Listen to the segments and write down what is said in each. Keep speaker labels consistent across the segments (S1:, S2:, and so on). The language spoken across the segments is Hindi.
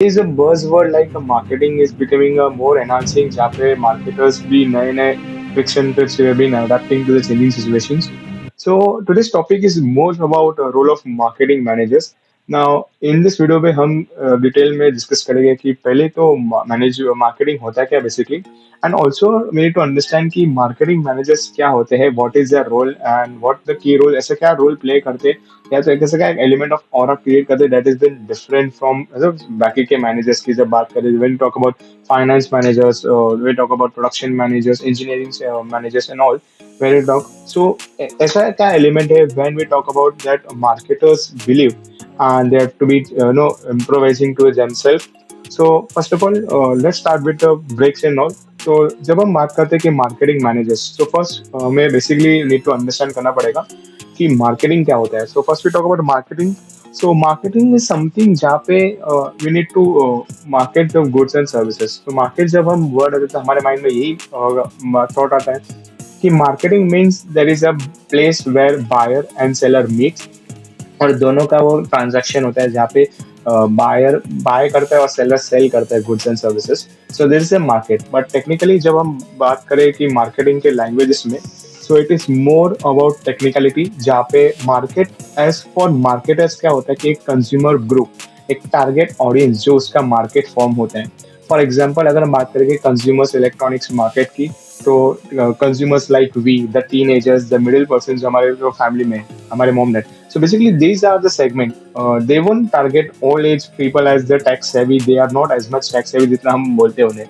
S1: is a buzzword like marketing is becoming a more enhancing जहाँ पे marketers भी नए नए tricks and tips have been adapting to the changing situations. So today's topic is more about role of marketing managers. Now in this video पे हम डिटेल में डिस्कस करेंगे कि पहले तो मैनेज मार्केटिंग होता है क्या basically, and also we need to understand कि मार्केटिंग मैनेजर्स क्या होते हैं, what is their role and what the key role, ऐसे क्या रोल प्ले करते हैं, या तो एक ऐसा क्या एलिमेंट ऑफ ऑरा क्रिएट करते हैं that is been different from बाकी के मैनेजर्स की जब बात करें, when talk about finance managers, we talk about production managers, engineering managers and all, where you talk so ऐसा क्या एलिमेंट है when we talk about that marketers believe and they have to be improvising to themselves. So first of all, let's start with the breaks and all. तो जब हम बात करते हैं कि मार्केटिंग मैनेजर्स, तो फर्स्ट हमें बेसिकली नीड टू अंडरस्टैंड करना पड़ेगा कि मार्केटिंग क्या होता है. So first we talk about marketing. So marketing is something जहाँ पे we need to market the goods and services. तो मार्केट जब हम वर्ड आते हैं तो हमारे माइंड में यही थॉट आता है कि marketing means there is a place where buyer and seller meet, और दोनों का वो ट्रांजैक्शन होता है जहाँ पे बायर बाय करता है और सेलर सेल करता है goods and services. So this is a market, but technically जब हम बात करें कि मार्केटिंग के लैंग्वेजेस में, सो it is more about technicality, जहाँ पे मार्केट एज फॉर मार्केटर्स क्या होता है कि एक कंज्यूमर ग्रुप, एक टारगेट ऑडियंस जो उसका मार्केट फॉर्म होता है. फॉर एग्जाम्पल अगर हम बात करें कंज्यूमर्स इलेक्ट्रॉनिक्स मार्केट की, तो consumers like we the teenagers, the middle person जो हमारे जो फैमिली में हमारे mom dad. So basically, these are the segment. They won't target all age people as the tech savvy. They are not as much tech savvy जितना हम बोलते हैं उन्हें.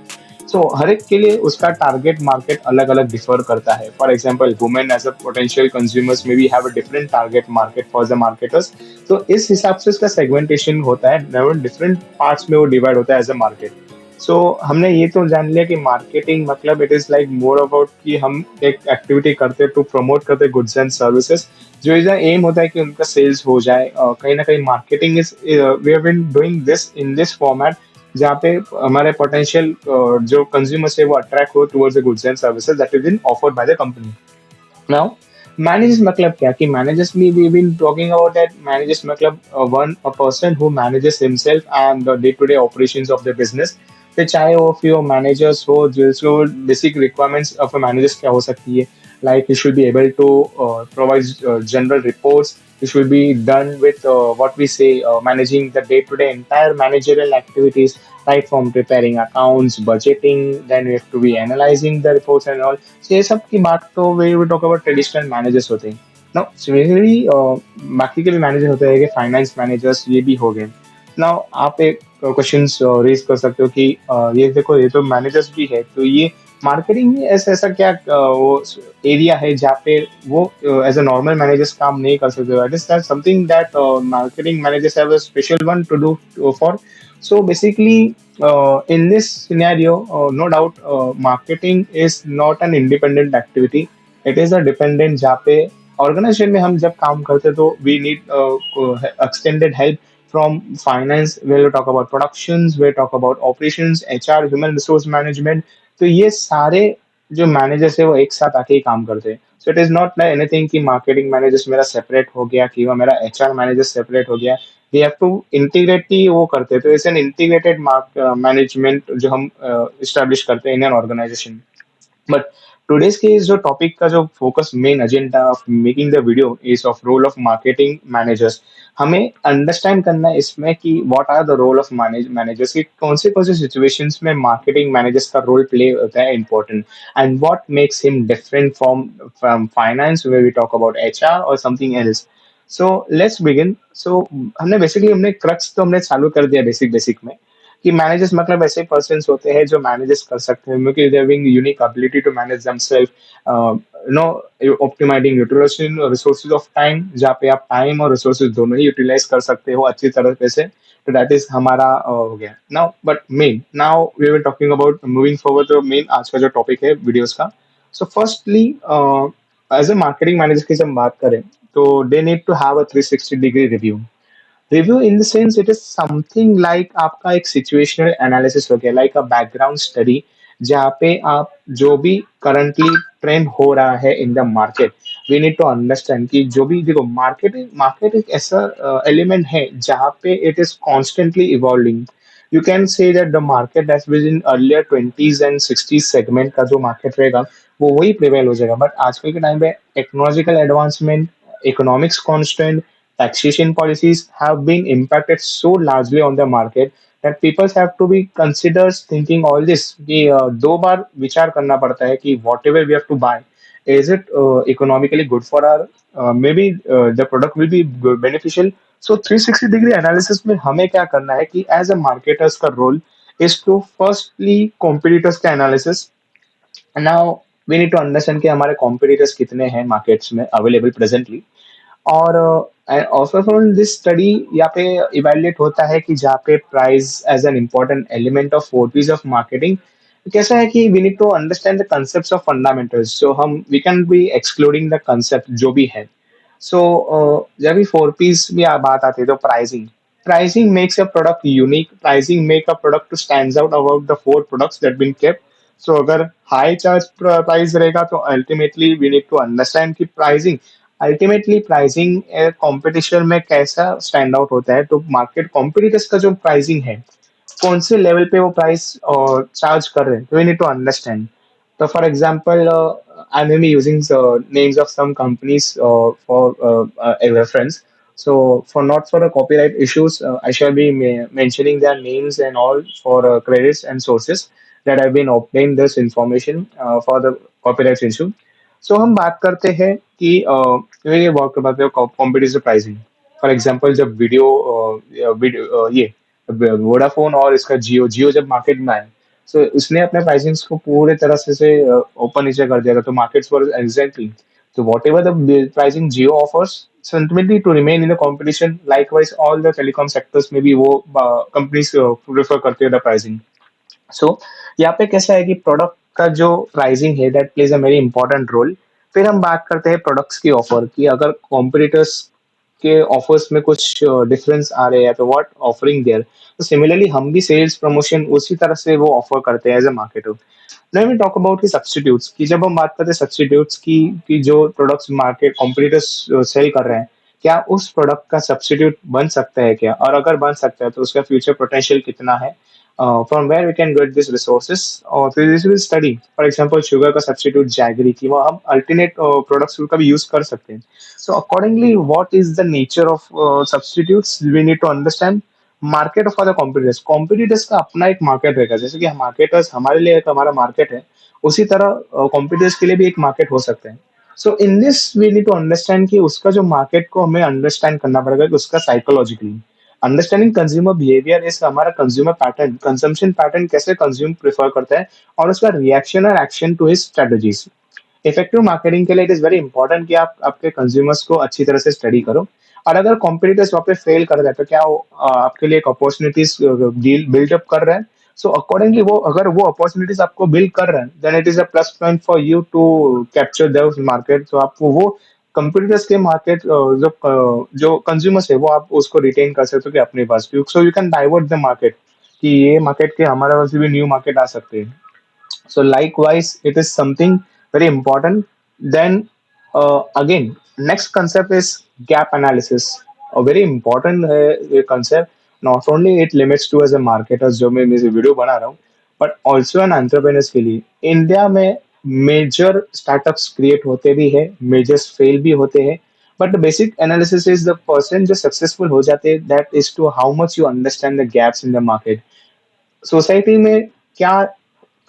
S1: So हर एक के लिए उसका टारगेट मार्केट अलग अलग डिफर करता है. For example women as a potential consumers में भी have a different target market for the marketers. तो इस हिसाब से उसका सेगमेंटेशन होता है, डिफरेंट पार्ट्स में वो डिवाइड होता है एज अ मार्केट. सो हमने ये तो जान लिया कि मार्केटिंग मतलब it is like more about कि हम एक एक्टिविटी करते टू प्रमोट करते गुड्स एंड सर्विसेज, जो इसका एम होता है कि उनका सेल्स हो जाए. कहीं ना कहीं marketing is we have been doing this in this format, जहाँ पे हमारे पोटेंशियल जो कंज्यूमर्स है वो अट्रैक्ट हो towards the goods and services that is been offered by the company. Now managers मतलब क्या कि मैनेजर्स में we been talking about that. Managers मतलब one a person who manages himself and the day to day operations of the business. फिर चाहे वो फिर मैनेजर्स हो, जो basic requirements of a managers क्या हो सकती है, like you should be able to provide general reports. You should be done with what we say managing the day-to-day entire managerial activities, right from preparing accounts, budgeting, then we have to be analyzing the reports and all. So ये सब की बात तो we will talk about traditional managers होते हैं. Now similarly बाकी के भी मैनेजर होते हैं कि फाइनेंस मैनेजर्स ये भी हो गए. Now आप एक क्वेश्चन रेज कर सकते हो कि ये देखो ये तो मैनेजर्स भी है, तो ये मार्केटिंग में ऐसा ऐसा क्या वो एरिया है जहाँ पे वो एज अ नॉर्मल मैनेजर्स काम नहीं कर सकते. That is something that marketing managers have a special one to do for. So basically in this scenario, no doubt marketing is not an independent activity. It is a dependent, जहाँ पे ऑर्गेनाइजेशन में हम जब काम करते हैं तो we need extended help from finance, we'll talk about productions, we'll talk about operations, HR, human resource management. तो ये सारे जो मैनेजर्स है वो एक साथ आके ही काम करते हैं. सो it is not like anything कि मार्केटिंग मैनेजर्स मेरा सेपरेट हो गया कि वो मेरा HR मैनेजर सेपरेट हो गया. दे हैव टू इंटीग्रेट ही वो करते हैं. तो इट्स एन इंटीग्रेटेड मैनेजमेंट जो हम इस्टेब्लिश करते हैं in an organisation. But today's case जो टॉपिक का जो focus main agenda of making the video is of role of marketing managers. हमें अंडरस्टैंड करना है इसमें कि what are the role of managers, कि कौन से सिचुएशंस में मार्केटिंग मैनेजर्स का रोल प्ले होता है important, and what makes him different from finance where we talk about HR और something else. So let's begin. सो हमने क्रक्स तो हमने चालू कर दिया बेसिक बेसिक में कि मैनेजर्स मतलब ऐसे पर्सन होते हैं जो मैनेजर्स कर सकते हैं, क्योंकि they having unique ability to manage themselves, no optimising utilisation resources of time, जहाँ पे आप टाइम और रिसोर्सेज दोनों ही यूटिलाइज कर सकते हो अच्छी तरह से. तो दैट इज हमारा हो गया now. But main now we were talking about moving forward, तो मेन आज का जो टॉपिक है वीडियोस का. So firstly as a marketing manager की जब हम बात करें, तो they need to have a 360 degree review. Review in the sense it is something like आपका एक सिचुएशनल एनालिसिस हो गया, लाइक अ बैकग्राउंड स्टडी, जहाँ पे आप जो भी करंटली ट्रेंड हो रहा है in the market, we need to understand कि जो भी देखो मार्केट मार्केट एक ऐसा एलिमेंट है जहाँ पे it is constantly evolving. you can say that the market that's within earlier 20s and 60s segment का जो market रहेगा वो वही prevail हो जाएगा. But आजकल के time पे technological advancement, economics constant, taxation policies have been impacted so largely on the market that people have to be considers thinking all this कि दो बार विचार करना पड़ता है कि whatever we have to buy, is it economically good for our maybe the product will be beneficial. So 360 degree analysis में हमें क्या करना है कि as a marketers का role is to firstly competitors का analysis. Now we need to understand कि हमारे competitors कितने हैं markets में available presently. और ऑल्सो फ्रॉम दिस स्टडी यहाँ पे इवेल्युएट होता है कि जहाँ पे price as an important element of four Ps of marketing. कैसा है कि we need to understand the concept of fundamentals, जो हम we can be excluding the concept जो भी है. सो जब भी फोर पीस में बात आती है तो pricing pricing makes a product unique, pricing make a product to stand out about the four products that been kept. So अगर हाई चार्ज प्राइस रहेगा तो ultimately we need to understand कि प्राइसिंग अल्टीमेटली प्राइसिंग कंपटीशन में कैसा स्टैंड आउट होता है. तो मार्केट कॉम्पिटिटर्स का जो प्राइसिंग है कौन से लेवल पे वो प्राइस चार्ज कर रहे हैं, तो we need to understand. So, for example, I may be using names of some companies for a reference. So, for not for the copyright issues, I shall be mentioning their names and all for credits and sources that have been obtained this information for the copyright issue. So, हम बात करते हैं कि ये वर्क करते हैं कॉम्पिटिटिव प्राइसिंग. फॉर एग्जांपल जब वीडियो ये वोडाफोन और इसका जियो जियो जब मार्केट में आया, सो उसने अपने प्राइसिंग्स को पूरे तरह से ऊपर नीचे कर दिया था. तो मार्केट्स वर एग्जैक्टली तो what ever the pricing Jio offers, so ultimately to remain in the competition, likewise all the telecom sectors में भी वो कंपनीज प्रेफर करते हैं द प्राइसिंग. सो यहाँ पे कैसा है कि प्रोडक्ट का जो प्राइसिंग है that plays a very important role. फिर हम बात करते हैं प्रोडक्ट्स की ऑफर की. अगर कॉम्पिटिटर्स के ऑफर्स में कुछ डिफरेंस आ रहे हैं तो व्हाट ऑफरिंग देयर, तो सिमिलरली हम भी सेल्स प्रमोशन उसी तरह से वो ऑफर करते हैं as a marketer. Let me talk about the substitutes कि जब हम बात करते हैं सब्सटीट्यूट्स की कि जो प्रोडक्ट्स मार्केट कॉम्पिटिटर्स सेल कर रहे हैं, क्या उस प्रोडक्ट का सब्सटीट्यूट बन सकता है क्या, और अगर बन सकता है तो उसका फ्यूचर पोटेंशियल कितना है. From where we can get this resources और फिर this will study. For example sugar का सब्सटीट्यूट जैगरी की वो हम अल्टरनेट प्रोडक्ट्स का भी यूज कर सकते हैं. So accordingly what is the nature of substitutes we need to understand. Market for the competitors, competitors का अपना एक मार्केट रहेगा. जैसे कि मार्केटर्स हमारे लिए एक हमारा मार्केट है, उसी तरह कॉम्पिटिटर्स के लिए भी एक मार्केट हो सकते हैं. So in this we need to understand कि उसका जो मार्केट को हमें अंडरस्टैंड करना पड़ेगा कि उसका साइकोलॉजिकली अंडरस्टैंडिंग कंज्यूमर बिहेवियर इस हमारा कंज्यूमर पैटर्न कंजम्पशन पैटर्न कैसे कंज्यूम प्रेफर करता है और उसका रिएक्शन और action to his strategies. Effective marketing के लिए इट इज वेरी इंपॉर्टेंट कि आप आपके कंज्यूमर्स को अच्छी तरह से स्टडी करो. और अगर कॉम्पिटिटर्स वहाँ पे फेल कर रहे हैं तो क्या वो आपके लिए एक अपॉर्चुनिटीज डील बिल्डअप कर रहे हैं. सो अकॉर्डिंगली वो अगर वो अपॉर्चुनिटीज आपको बिल्ड कर रहे हैं then it is a plus point for you to capture the market. तो आपको वो कंप्यूटर्स के मार्केट जो कंज्यूमर्स है वो आप उसको रिटेन कर सकते हो कि अपने पास. So you can divert the market कि ये मार्केट के हमारे पास भी न्यू मार्केट आ सकते हैं. So likewise, it is something very important. Then again, next concept is gap analysis. A very important concept. Not only it limits to as a marketer जो मैं इस वीडियो बना रहा हूँ, but also an entrepreneurs के लिए. इंडिया में major startups create होते भी है, majors fail भी होते हैं. But the basic analysis is the person जो successful हो जाते हैं, that is to how much you understand the gaps in the market. Society में क्या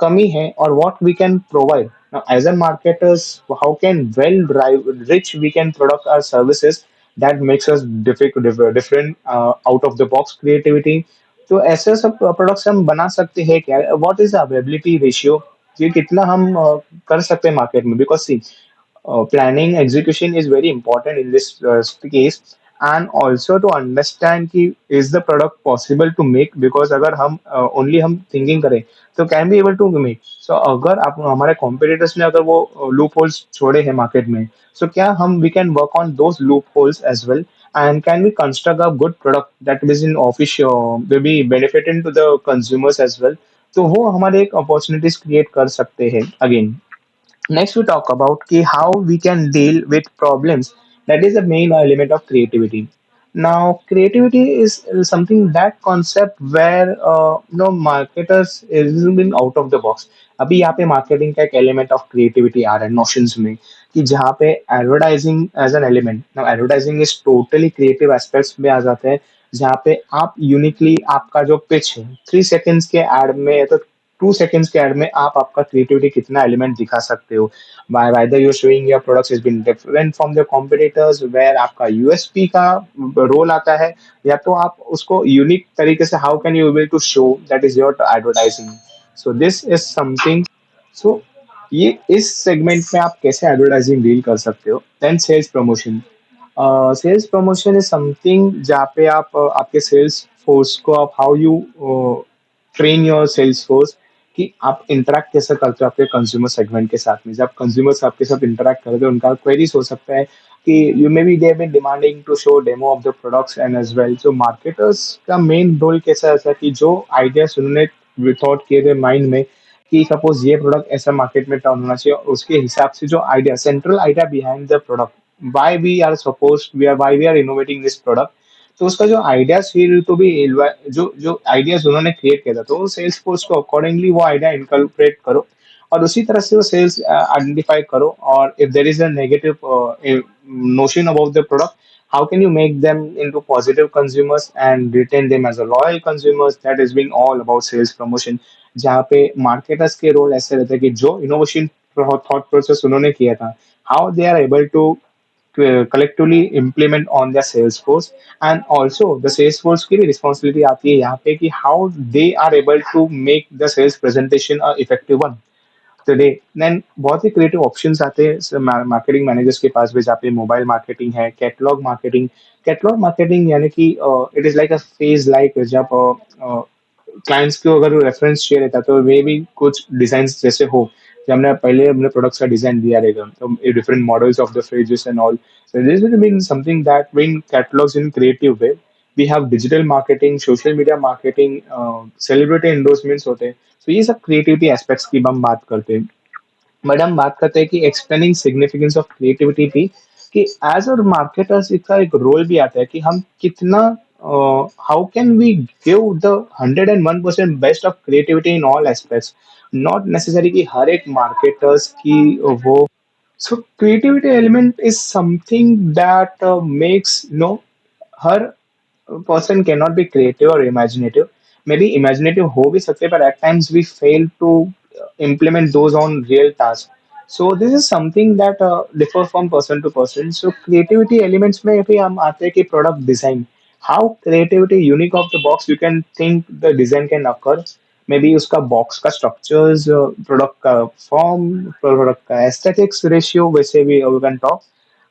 S1: कमी है और what we can provide. Now, as a marketers, how can well drive rich we can product our services that makes us different out of the box creativity. तो ऐसे सब प्रोडक्ट्स हम बना सकते हैं क्या, व्हाट इज अवेलेबिलिटी रेशियो, ये कितना हम कर सकते हैं मार्केट में. Because see planning execution is very important in this case. And also to understand कि is the product possible to make, because अगर हम only हम thinking करें तो can be able to make. So अगर आप हमारे competitors ने अगर वो loop holes छोड़े हैं market में, so क्या हम we can work on those loop holes as well, and can we construct a good product that is in official will be benefiting to the consumers as well. तो वो हमारे एक opportunities create कर सकते हैं again. Next, we talk about how we can deal with problems. That is the main element of creativity. Now, creativity is something that concept where marketers is been out of the box. अभी यहाँ पे मार्केटिंग का एक एलिमेंट ऑफ क्रिएटिविटी आ रहा है नोशंस में कि जहाँ पे advertising as an element now advertising is totally creative aspects में आ जाते हैं जहाँ पे आप यूनिकली आपका जो पिच है 3 सेकेंड्स के एड में या तो 2 सेकेंड्स के एड में आप आपका क्रिएटिविटी कितना एलिमेंट दिखा सकते हो by either you're showing your products has been different from the competitors where आपका यूएसपी का रोल आता है या तो आप उसको यूनिक तरीके से how can you able to show that is your advertising so this is something so ये इस सेगमेंट में आप कैसे एडवर्टाइजिंग डील कर सकते हो then sales promotion sales promotion is something जहाँ पे आप आपके सेल्स फोर्स को आप how you train your sales force कि आप इंटरेक्ट कैसे करते हो आपके कंज्यूमर सेगमेंट के साथ में जब कंज्यूमर्स आपके साथ इंटरेक्ट करते हो उनका क्वेरीज हो सकता है कि you may be they been demanding to show demo of the products and as well so marketers का मेन रोल कैसा है कि जो आइडियाज उन्होंने थॉट किए थे माइंड में कि सपोज ये प्रोडक्ट ऐसा मार्केट में टर्न होना चाहिए और उसके हिसाब से जो idea central idea behind the product why we are innovating this product तो उसका जो आइडियाज फिर तो भी जो जो आइडियाज उन्होंने क्रिएट किया था तो सेल्स फोर्स को अकॉर्डिंगली वो आइडिया इनकलब्रेट करो और उसी तरह से वो सेल्स आइडेंटिफाई करो और if there is a negative notion about the product how can you make them into positive consumers and retain them as a loyal consumers that has been all about sales promotion जहाँ पे marketers के रोल ऐसे रहते हैं कि जो innovation thought process उन्होंने किया था how they are able to collectively implement on their sales force and also the sales force की भी responsibility आती है यहाँ पे कि how they are able to make the sales presentation a effective one today then बहुत ही क्रिएटिव ऑप्शंस आते हैं मार्केटिंग मैनेजर्स के पास भी जहाँ पे मोबाइल मार्केटिंग है कैटलॉग मार्केटिंग यानी कि it is like a phase like जब क्लाइंट्स को अगर रेफरेंस चाहिए रहता है तो वे भी कुछ डिजाइन जैसे हो जब हमने पहले अपने प्रोडक्ट्स का डिजाइन दिया रहेगा तो different models of the fridges and all so this will mean something that mean catalogues in creative way we have digital marketing social media marketing celebrity endorsements होते हैं तो ये सब क्रिएटिविटी एस्पेक्ट्स की हम बात करते हैं बट हम बात करते हैं कि एक्सप्लेनिंग सिग्निफिकेंस ऑफ क्रिएटिविटी भी कि एज अ मार्केटर्स इसका एक रोल भी आता है कि हम कितना how can we give the 101% best of creativity in all aspects not necessary कि हर एक मार्केटर्स की वो so creativity element is something that makes हर person cannot be creative or imaginative. Maybe imaginative हो भी सकते हैं, but at times we fail to implement those on real tasks. So this is something that differ from person to person. So creativity elements में भी हम आते हैं कि product design. How creativity unique of the box you can think the design can occur. Maybe उसका box का structures, product का form, product का aesthetics ratio वैसे भी we can talk.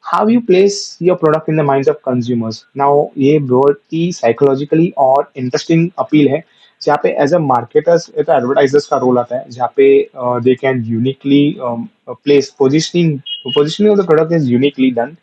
S1: How you place your product in the minds of consumers. Now ये बहुत ही साइकोलॉजिकली और इंटरेस्टिंग अपील है जहाँ पे एज अ मार्केटर्स एक एडवर्टाइजर्स का रोल आता है जहाँ पे they can uniquely place positioning of the product is uniquely done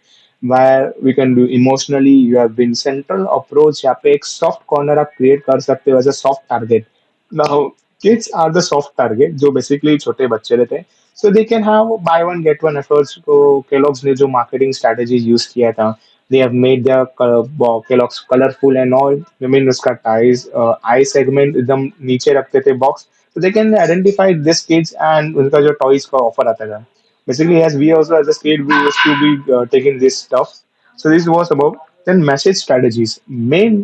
S1: where we can do emotionally you have been central approach यहाँ पे एक soft corner आप create कर सकते हो as a soft target now kids are the soft target जो basically छोटे बच्चे रहते हैं so they can have buy one get one efforts को Kellogg's ने जो marketing strategy use किया था they have made their Kellogg's colorful and all I mean उसका ties eye segment एकदम नीचे रखते थे box so they can identify this kids and उनका जो toys का offer आता था basically as we also as a kid we used to be taking this stuff so this was about then message strategies main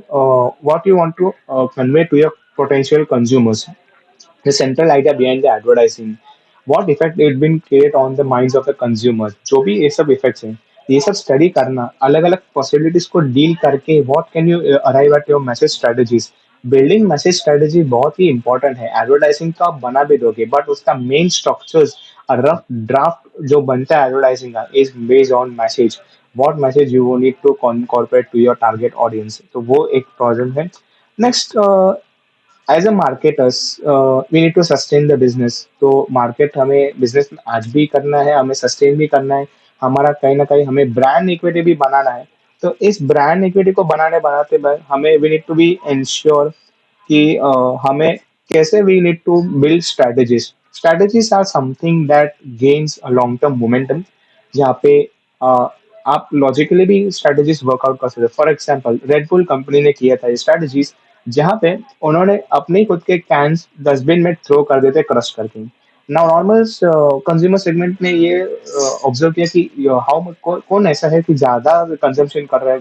S1: what you want to convey to your potential consumers the central idea behind the advertising what effect it been create on the minds of the consumer जो भी ये सब इफेक्ट्स हैं ये सब स्टडी करना अलग अलग पॉसिबिलिटीज को डील करके what can you arrive at your message strategies building message strategy बहुत ही इंपॉर्टेंट है एडवर्टाइजिंग तो आप बना भी दोगे बट उसका मेन स्ट्रक्चर्स रफ ड्राफ्ट जो बनता है एडवर्टाइजिंग का is based on message what message you need to corporate to your target audience तो वो एक प्रॉब्लम है next as a marketers we need to sustain the business तो मार्केट हमें बिजनेस में आज भी करना है हमें सस्टेन भी करना है हमारा कहीं ना कहीं हमें ब्रांड इक्विटी भी बनाना है तो इस ब्रांड इक्विटी को बनाने बनाते हुए हमें we need to be ensure कि हमें कैसे we need to build strategies are something that gains a long term momentum जहाँ पे आप लॉजिकली भी स्ट्रेटेजीज वर्कआउट कर सकते हो। फॉर एग्जाम्पल रेडबुल कंपनी ने किया था ये स्ट्रेटेजीज, जहाँ पे उन्होंने अपने खुद के कैंस डस्टबिन में थ्रो कर देते क्रश करके। नाउ नॉर्मल कंज्यूमर सेगमेंट ने ये ऑब्जर्व किया कि कौन ऐसा है कि ज्यादा कंजम्पशन कर रहा है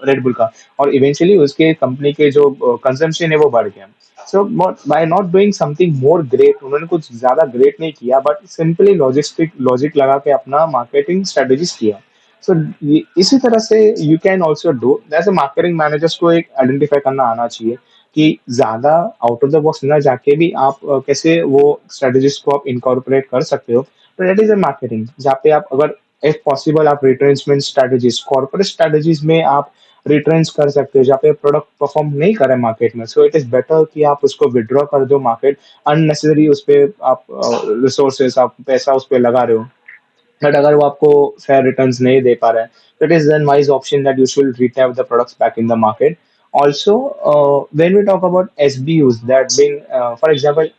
S1: रेडबुल का, और इवेंचुअली उसके कंपनी के जो कंजम्पशन है वो बढ़ गया। So by not doing something more great, उन्होंने कुछ ज्यादा ग्रेट नहीं किया, बट सिंपली लॉजिक लगा के अपना मार्केटिंग स्ट्रेटेजीज किया। सो इसी तरह से यू कैन ऑल्सो डू, जैसे मार्केटिंग मैनेजर्स को एक आइडेंटिफाई करना आना चाहिए कि ज्यादा आउट ऑफ द बॉक्स ना जाके भी आप कैसे वो स्ट्रेटेजीज को आप इनकॉर्पोरेट कर सकते हो। तो दैट इज अ मार्केटिंग, जहाँ पे आप अगर इफ पॉसिबल आप रिट्रेंचमेंट स्ट्रेटेजीज, कॉर्पोरेट स्ट्रेटेजीज में आप रिट्रेंच कर सकते हो जहाँ पे प्रोडक्ट परफॉर्म नहीं करे मार्केट में। सो इट इज बेटर कि आप उसको विड्रॉ कर दो मार्केट, अननेसेसरी उस पर आप रिसोर्सेस आप पैसा उस पर लगा रहे हो, बट अगर वो आपको फेयर रिटर्न्स नहीं दे पा रहा है, तो it is an wise option that you should retrieve the products back in the market. Also when we talk about SBUs that been, for example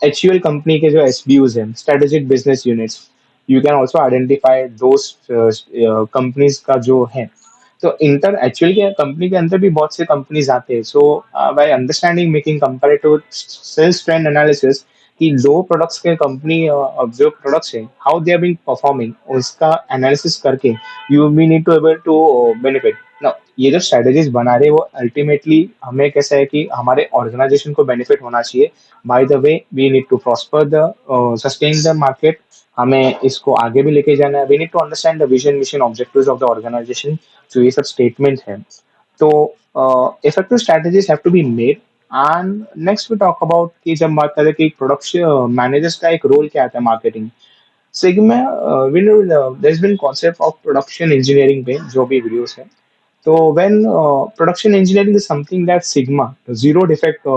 S1: HUL company के जो एसबीयूज हैं, strategic business units, you can also identify those companies का जो है। तो इंटर एक्चुअल के कंपनी के अंदर भी बहुत से कंपनीज आते हैं। So by understanding making comparative sales trend analysis, कि लो प्रोडक्ट्स के कंपनी जो प्रोडक्ट्स हैं how they are being performing, उसका एनालिसिस करके you we need to able to benefit. ना ये जो स्ट्रेटेजीज बना रहे हैं वो अल्टीमेटली हमें कैसा है कि हमारे ऑर्गेनाइजेशन को बेनिफिट होना चाहिए। By the way we need to prosper the sustain the market, हमें इसको आगे भी लेके जाना है। We need to understand the vision mission objectives of the organisation. जो ये सब स्टेटमेंट है, तो effective strategies have to be made. And next we talk about कि जब बात करें कि प्रोडक्शन मैनेजर्स का एक रोल क्या आता है marketing. Sigma win there is been concept of production engineering पे जो भी वीडियोस है। तो when production engineering is something that sigma zero defect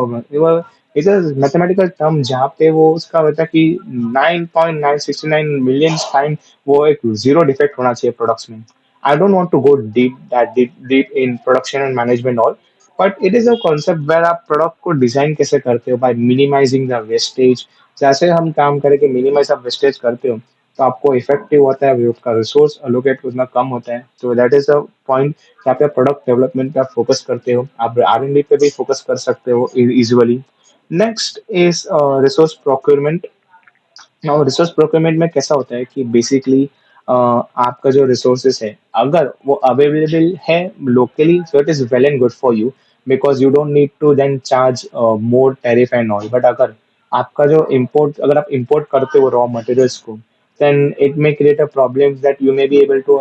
S1: is a mathematical term, जहाँ पे वो उसका होता है कि 9.969 मिलियन टाइम वो एक जीरो डिफेक्ट होना चाहिए प्रोडक्ट्स में। I don't want to go deep in production and management all, but it is a concept where आप प्रोडक्ट को डिजाइन कैसे करते हो बाय मिनिमाइजिंग द वेस्टेज। जैसे हम काम करके मिनिमाइज आप वेस्टेज करते हो, तो आपको इफेक्टिव होता है, उसका रिसोर्स अलोकेट उतना कम होता है। तो दैट इज अ पॉइंट जहाँ पे प्रोडक्ट डेवलपमेंट पे आप फोकस करते हो, आप R&D पे भी फोकस कर सकते हो easily. Next is resource procurement. और रिसोर्स प्रोक्योरमेंट में कैसा होता है कि बेसिकली आपका जो रिसोर्सेस है अगर वो अवेलेबल है locally, so it is well and good for you, because you don't need to then charge more tariff and all. But अगर आपका जो इम्पोर्ट, अगर आप इम्पोर्ट करते हो रॉ मटेरियल्स को, then it may create a problem that you may be able to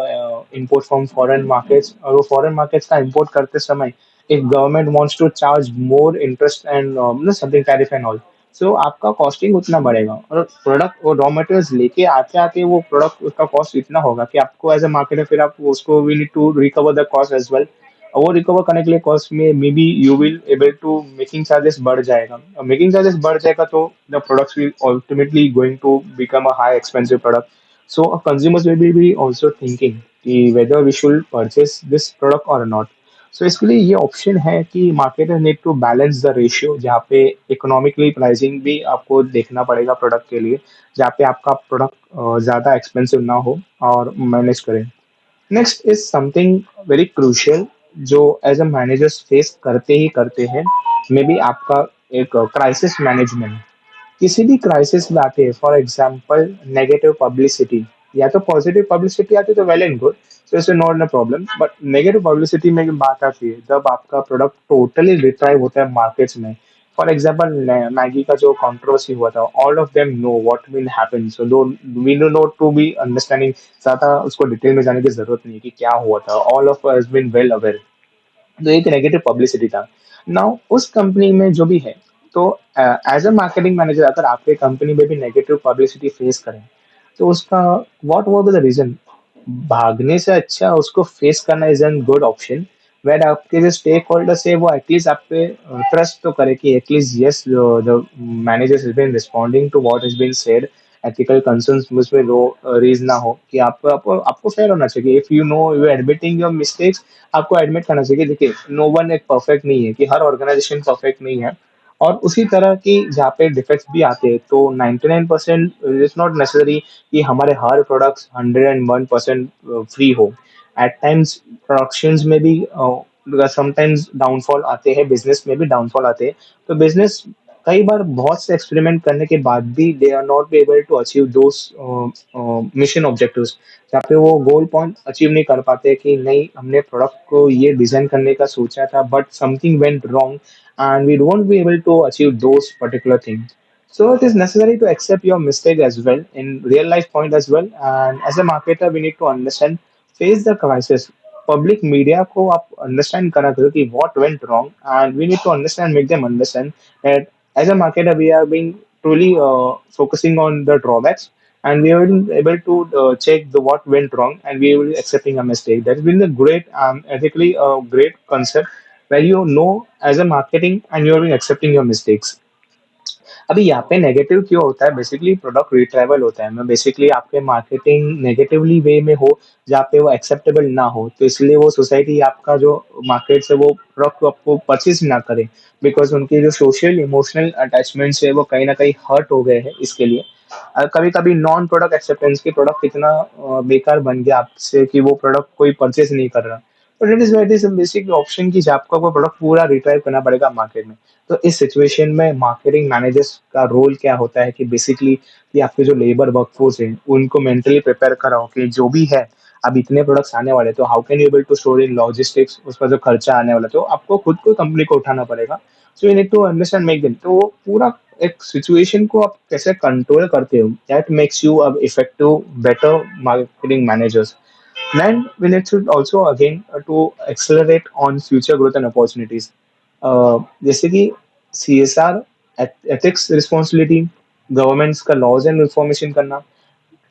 S1: import from foreign markets, और वो foreign markets का import करते समय if government wants to charge more interest and something tariff and all, सो आपका कॉस्टिंग उतना बढ़ेगा, और प्रोडक्ट और रॉ मटेरियल्स लेके आते आते वो प्रोडक्ट उसका कॉस्ट इतना होगा कि आपको एज अ मार्केटर फिर आप उसको we need to recover the cost as well. और वो रिकवर करने के लिए कॉस्ट में may be you will able to making charges बढ़ जाएगा, और मेकिंग चार्जेस बढ़ जाएगा तो the products will ultimately going to become a high expensive product. So consumers will be also thinking कि whether we should purchase this product or not। So इसके लिए ये ऑप्शन है कि marketer need to balance the ratio, जहाँ पे इकोनॉमिकली प्राइसिंग भी आपको देखना पड़ेगा प्रोडक्ट के लिए, जहाँ पे आपका प्रोडक्ट ज़्यादा एक्सपेंसिव ना हो और मैनेज करें। Next is something very crucial जो एज अ मैनेजर्स फेस करते ही करते हैं, मे बी आपका एक क्राइसिस मैनेजमेंट। किसी भी क्राइसिस में आते हैं, फॉर एग्जाम्पल नेगेटिव पब्लिसिटी, या तो पॉजिटिव पब्लिसिटी आती है तो well and good, so it's not a problem, but negative publicity में बात आती है जब आपका प्रोडक्ट टोटली रिट्राइव होता है मार्केट्स में। फॉर एग्जाम्पल मैगी का जो कंट्रोवर्सी हुआ था, all of them know what will happen, so do we know not to be understanding, ज्यादा उसको डिटेल में जाने की जरूरत नहीं है कि क्या हुआ था, all of us been well aware. तो एक नेगेटिव पब्लिसिटी था। नाउ उस कंपनी में जो भी है, तो एज अ मार्केटिंग मैनेजर अगर आपके कंपनी में भी नेगेटिव पब्लिसिटी फेस करें, तो उसका व्हाट वॉज द रीजन, भागने से अच्छा उसको फेस करना is an good option. Where आपके जो स्टेक होल्डर्स है वो एटलीस्ट आप पे ट्रस्ट तो करे कि at least yes the managers has been responding to what has been said, ethical concerns उसमें लो रीज ना हो, कि आपको फेयर होना चाहिए। If you know you admitting your mistakes, आपको एडमिट करना चाहिए। देखिए नो वन एक परफेक्ट नहीं है, कि हर ऑर्गेनाइजेशन परफेक्ट नहीं है, और उसी तरह की जहाँ पे डिफेक्ट्स भी आते हैं, तो 99% इट्स नॉट नेसेसरी कि हमारे हर प्रोडक्ट्स 101% फ्री हो। एट टाइम्स प्रोडक्शंस में भी समटाइम्स डाउनफॉल आते हैं, बिजनेस में भी डाउनफॉल आते हैं। तो बिजनेस कई बार बहुत से एक्सपेरिमेंट करने के बाद भी they are not be able to achieve those mission objectives, जहाँ पे वो गोल पॉइंट अचीव नहीं कर पाते कि नहीं हमने प्रोडक्ट को ये डिजाइन करने का सोचा था but something went wrong and we don't be able to achieve those particular things. So it is necessary to accept your mistake as well in real life point as well. And as a marketer, we need to understand, face the crisis. Public media को आप understand करा करो कि what went wrong, and we need to understand, make them understand that as a marketer we are being truly focusing on the drawbacks, and we will be able to check the what went wrong, and we will be accepting a mistake. That's been a great, ethically a great concept where you know as a marketing and you are being accepting your mistakes. अभी यहाँ पे नेगेटिव क्यों होता है? बेसिकली प्रोडक्ट रिट्राइवल होता है, मैं बेसिकली आपके मार्केटिंग नेगेटिवली वे में हो जहाँ पे वो एक्सेप्टेबल ना हो, तो इसलिए वो सोसाइटी आपका जो मार्केट से वो प्रोडक्ट आपको परचेज ना करे, बिकॉज उनके जो सोशल इमोशनल अटैचमेंट्स है वो कहीं ना कहीं हर्ट हो गए हैं इसके लिए. कभी कभी नॉन प्रोडक्ट एक्सेप्टेंस की प्रोडक्ट इतना बेकार बन गया आपसे कि वो प्रोडक्ट कोई परचेज नहीं कर रहा. तो it is wait is basic option की आपको वो प्रोडक्ट पूरा रिट्राइव करना पड़ेगा मार्केट में. तो इस सिचुएशन में मार्केटिंग मैनेजर्स का रोल क्या होता है कि बेसिकली कि आपके जो लेबर वर्कफोर्स है उनको मेंटली प्रिपेयर कराओ कि जो भी है, अब इतने प्रोडक्ट्स आने वाले तो how can you able to store in logistics, उसका जो खर्चा आने वाला तो आपको खुद को कंपनी को उठाना पड़ेगा. So you need to understand make them, तो वो पूरा एक सिचुएशन को आप कैसे कंट्रोल करते हो, that makes you a effective better marketing managers. Then we need to also again to accelerate on future growth and opportunities. जैसे कि CSR, एथिक्स रिस्पॉन्सिबिलिटी, गवर्नमेंट्स का लॉज एंड इंफॉर्मेशन करना,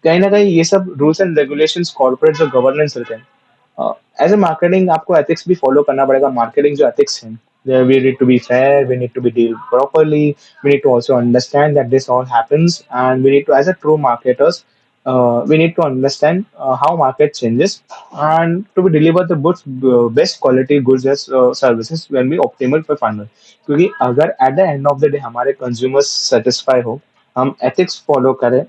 S1: कहीं ना कहीं ये सब रूल्स एंड रेगुलेशंस कॉर्पोरेट जो गवर्नेंस रहते हैं, एज ए मार्केटिंग आपको एथिक्स भी फॉलो करना पड़ेगा. मार्केटिंग जो एथिक्स हैं, we need to be fair, we need to be deal properly, we need to also understand that this all happens, and we need to, as a true marketers, we need to understand how market changes and to be deliver the goods, best quality goods as services when we optimal for farmer. क्योंकि अगर at the end of the day हमारे कंज्यूमर्स सेटिस्फाई हो, हम एथिक्स फॉलो करें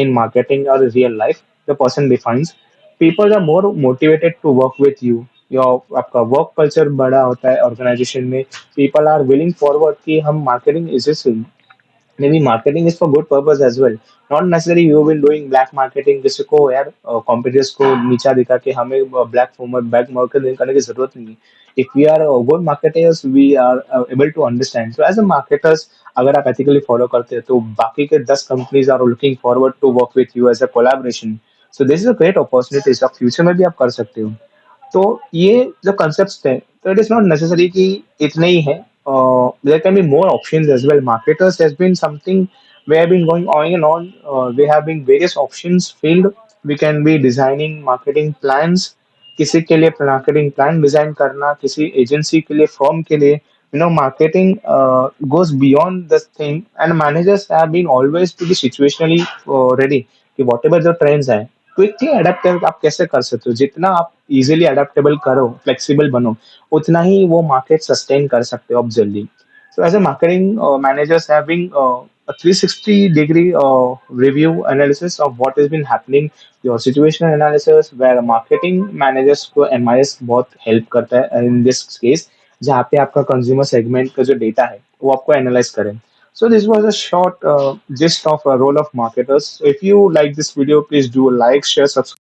S1: इन मार्केटिंग और real life, the person defines, people are more motivated to work with you. Your आपका वर्क कल्चर बड़ा होता है ऑर्गेनाइजेशन में, पीपल आर विलिंग फॉरवर्ड कि हम marketing is maybe marketing is for good purpose as well. Not necessarily you will doing black marketing किसी को यार competitors को नीचा दिखा के हमें black marketing करने की जरूरत नहीं है. If we are good marketers, we are able to understand. So as a marketers, अगर आप ethically follow करते हैं तो बाकी के 10 companies are looking forward to work with you as a collaboration. So this is a great opportunity. आप फ्यूचर में भी आप कर सकते हो. तो ये जो concepts थे, तो it is not necessary कि इतने ही है. There can be more options as well. Marketers has been something we have been going on and on. They have been various options filled. We can be designing marketing plans. किसी के लिए marketing plan design करना, किसी agency के लिए, firm के लिए. Marketing goes beyond this thing, and managers have been always to be situationally ready कि whatever the trends है क्विकली अडेप्ट कर आप कैसे कर सकते हो. जितना आप इजीली अडेप्टेबल करो, फ्लेक्सिबल बनो, उतना ही वो मार्केट सस्टेन कर सकते हो आप जल्दी. So as a marketing managers having a 360 degree review analysis of what has been happening, your situational analysis where marketing managers को MIS बहुत हेल्प करता है in this case, जहाँ पे आपका कंज्यूमर सेगमेंट का जो डेटा है वो आपको एनालाइज करें. So this was a short gist of a role of marketers. So if you like this video, please do like, share, subscribe.